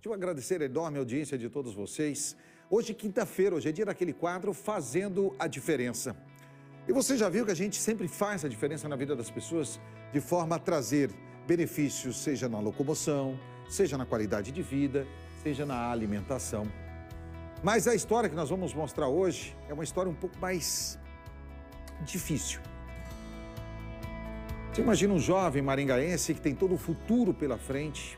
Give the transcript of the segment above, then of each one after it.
Deixa eu agradecer a enorme audiência de todos vocês. Hoje, quinta-feira, hoje é dia daquele quadro Fazendo a Diferença. E você já viu que a gente sempre faz a diferença na vida das pessoas de forma a trazer benefícios, seja na locomoção, seja na qualidade de vida, seja na alimentação. Mas a história que nós vamos mostrar hoje é uma história um pouco mais difícil. Você imagina um jovem maringaense que tem todo o futuro pela frente,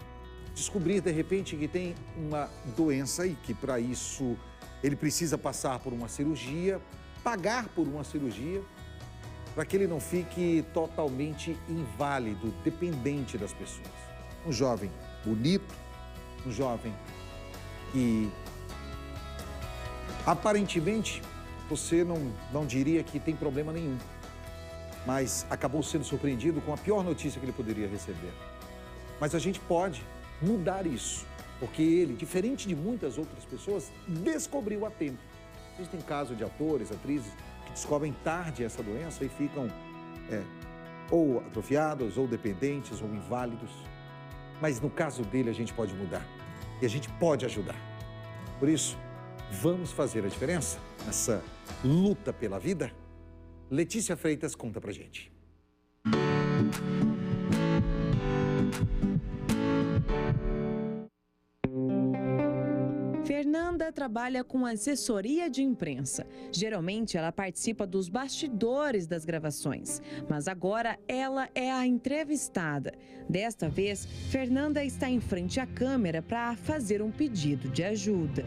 descobrir de repente que tem uma doença e que para isso ele precisa passar por uma cirurgia, pagar por uma cirurgia, para que ele não fique totalmente inválido, dependente das pessoas. Um jovem bonito, um jovem que aparentemente você não diria que tem problema nenhum, mas acabou sendo surpreendido com a pior notícia que ele poderia receber. Mas a gente pode mudar isso, porque ele, diferente de muitas outras pessoas, descobriu a tempo. Existem casos de atores, atrizes que descobrem tarde essa doença e ficam ou atrofiados, ou dependentes, ou inválidos. Mas no caso dele a gente pode mudar e a gente pode ajudar. Por isso, vamos fazer a diferença nessa luta pela vida? Letícia Freitas conta pra gente. Fernanda trabalha com assessoria de imprensa. Geralmente ela participa dos bastidores das gravações, mas agora ela é a entrevistada. Desta vez, Fernanda está em frente à câmera para fazer um pedido de ajuda.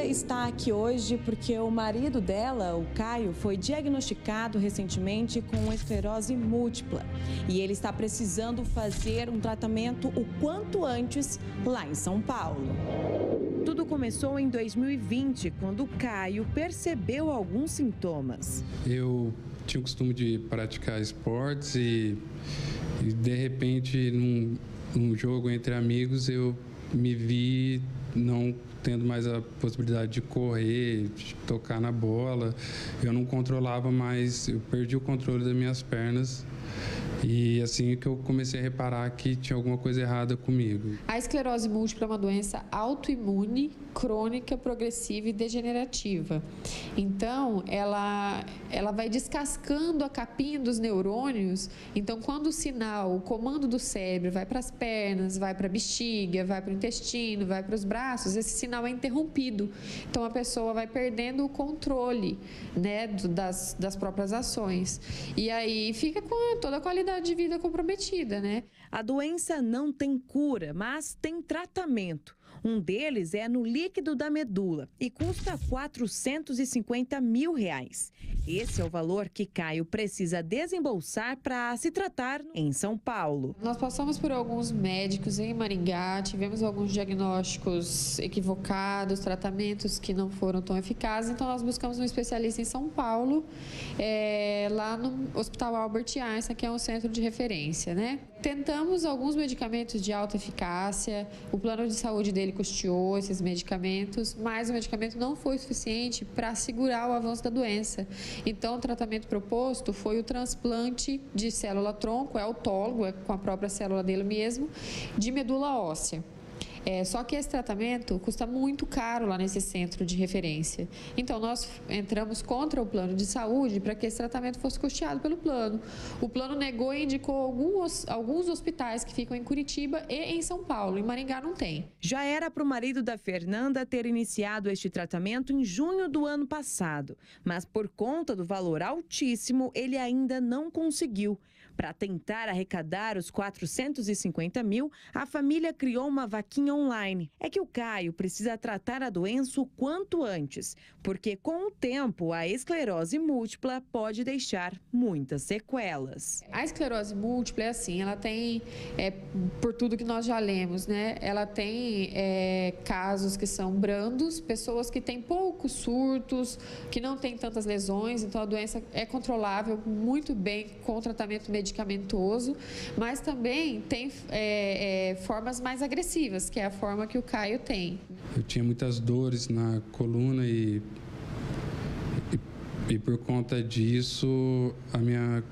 Está aqui hoje porque o marido dela, o Caio, foi diagnosticado recentemente com esclerose múltipla e ele está precisando fazer um tratamento o quanto antes lá em São Paulo. Tudo começou em 2020, quando o Caio percebeu alguns sintomas. Eu tinha o costume de praticar esportes e de repente, num jogo entre amigos, eu me vi não tendo mais a possibilidade de correr, de tocar na bola. Eu não controlava mais, eu perdi o controle das minhas pernas. E assim que eu comecei a reparar que tinha alguma coisa errada comigo. A esclerose múltipla é uma doença autoimune, crônica, progressiva e degenerativa. Então, ela vai descascando a capinha dos neurônios. Então, quando o sinal, o comando do cérebro vai para as pernas, vai para a bexiga, vai para o intestino, vai para os braços, esse sinal é interrompido. Então, a pessoa vai perdendo o controle, né, das próprias ações. E aí fica com toda a qualidade de vida comprometida, né? A doença não tem cura, mas tem tratamento. Um deles é no líquido da medula e custa R$ 450 mil. Esse é o valor que Caio precisa desembolsar para se tratar em São Paulo. Nós passamos por alguns médicos em Maringá, tivemos alguns diagnósticos equivocados, tratamentos que não foram tão eficazes, então nós buscamos um especialista em São Paulo, lá no Hospital Albert Einstein, que é um centro de referência, né? Tentamos alguns medicamentos de alta eficácia, o plano de saúde dele custeou esses medicamentos, mas o medicamento não foi suficiente para segurar o avanço da doença. Então, o tratamento proposto foi o transplante de célula-tronco, é autólogo, é com a própria célula dele mesmo, de medula óssea. Só que esse tratamento custa muito caro lá nesse centro de referência. Então, nós entramos contra o plano de saúde para que esse tratamento fosse custeado pelo plano. O plano negou e indicou alguns hospitais que ficam em Curitiba e em São Paulo. Em Maringá não tem. Já era para o marido da Fernanda ter iniciado este tratamento em junho do ano passado, mas por conta do valor altíssimo, ele ainda não conseguiu. Para tentar arrecadar os 450 mil, a família criou uma vaquinha online. É que o Caio precisa tratar a doença o quanto antes, porque com o tempo a esclerose múltipla pode deixar muitas sequelas. A esclerose múltipla é assim, ela tem, por tudo que nós já lemos, né? Ela tem casos que são brandos, pessoas que têm pouco poucos surtos, que não tem tantas lesões, então a doença é controlável muito bem com tratamento medicamentoso, mas também tem formas mais agressivas, que é a forma que o Caio tem. Eu tinha muitas dores na coluna e por conta disso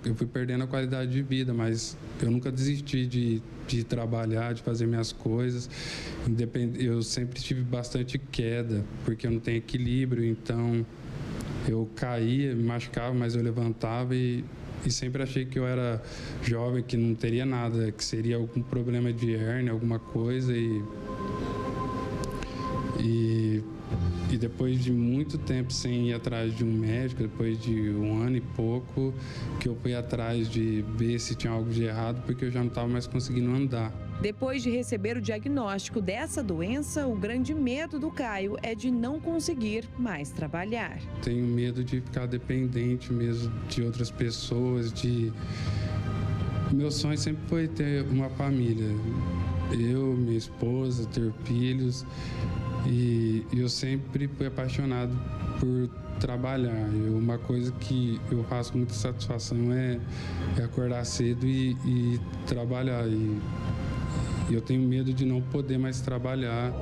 eu fui perdendo a qualidade de vida, mas eu nunca desisti de trabalhar, de fazer minhas coisas. Eu sempre tive bastante queda, porque eu não tenho equilíbrio, então eu caía, me machucava, mas eu levantava e sempre achei que eu era jovem, que não teria nada, que seria algum problema de hérnia, alguma coisa e depois de muito tempo sem ir atrás de um médico, depois de 1 ano e pouco, que eu fui atrás de ver se tinha algo de errado, porque eu já não estava mais conseguindo andar. Depois de receber o diagnóstico dessa doença, o grande medo do Caio é de não conseguir mais trabalhar. Tenho medo de ficar dependente mesmo de outras pessoas, Meu sonho sempre foi ter uma família. Eu, minha esposa, ter filhos. E eu sempre fui apaixonado por trabalhar. Uma coisa que eu faço com muita satisfação é acordar cedo e trabalhar. E eu tenho medo de não poder mais trabalhar.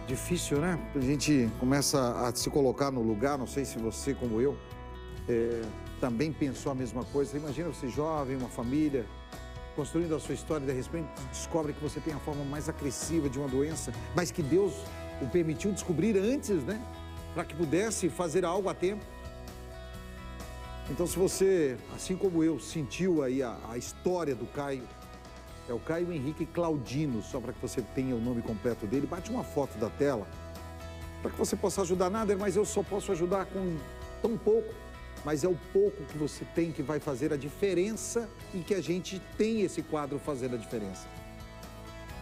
Difícil, né? A gente começa a se colocar no lugar, não sei se você, como eu, também pensou a mesma coisa. Imagina você jovem, uma família, construindo a sua história e de repente descobre que você tem a forma mais agressiva de uma doença, mas que Deus o permitiu descobrir antes, né? Para que pudesse fazer algo a tempo. Então, se você, assim como eu, sentiu aí a história do Caio, é o Caio Henrique Claudino, só para que você tenha o nome completo dele. Bate uma foto da tela, para que você possa ajudar. Nader, mas eu só posso ajudar com tão pouco. Mas é o pouco que você tem que vai fazer a diferença e que a gente tem esse quadro fazendo a diferença.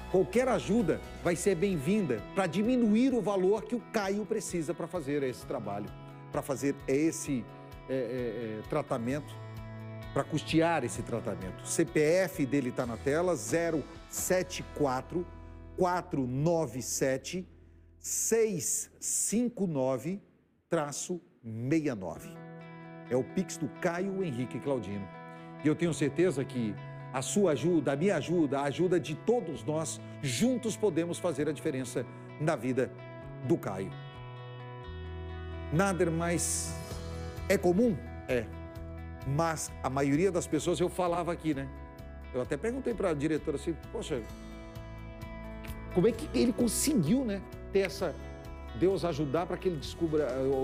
Qualquer ajuda vai ser bem-vinda para diminuir o valor que o Caio precisa para fazer esse trabalho, para fazer esse tratamento, para custear esse tratamento. O CPF dele está na tela, 074 497 659-69. É o Pix do Caio Henrique Claudino. E eu tenho certeza que a sua ajuda, a minha ajuda, a ajuda de todos nós, juntos podemos fazer a diferença na vida do Caio. Nader, mas é comum? É. Mas a maioria das pessoas, eu falava aqui, né? Eu até perguntei para a diretora assim, poxa, como é que ele conseguiu, né? Ter essa... Deus ajudar para que ele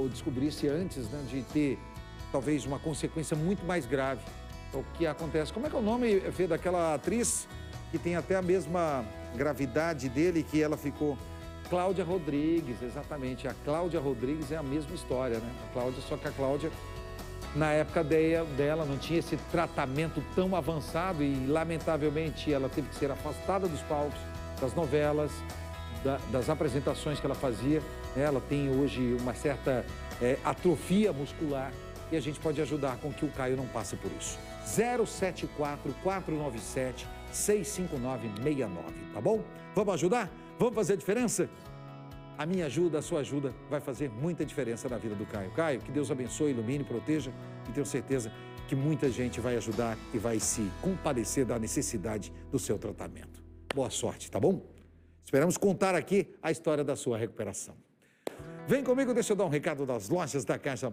descobrisse antes, né? De ter, talvez, uma consequência muito mais grave. O que acontece? Como é que é o nome, Fê, daquela atriz que tem até a mesma gravidade dele, que ela ficou... Cláudia Rodrigues, exatamente. A Cláudia Rodrigues é a mesma história, né? A Cláudia, só que a Cláudia... Na época dela não tinha esse tratamento tão avançado e, lamentavelmente, ela teve que ser afastada dos palcos, das novelas, das apresentações que ela fazia. Ela tem hoje uma certa atrofia muscular e a gente pode ajudar com que o Caio não passe por isso. 074 497 65969, tá bom? Vamos ajudar? Vamos fazer a diferença? A minha ajuda, a sua ajuda vai fazer muita diferença na vida do Caio. Caio, que Deus abençoe, ilumine, proteja e tenho certeza que muita gente vai ajudar e vai se compadecer da necessidade do seu tratamento. Boa sorte, tá bom? Esperamos contar aqui a história da sua recuperação. Vem comigo, deixa eu dar um recado das lojas da Caixa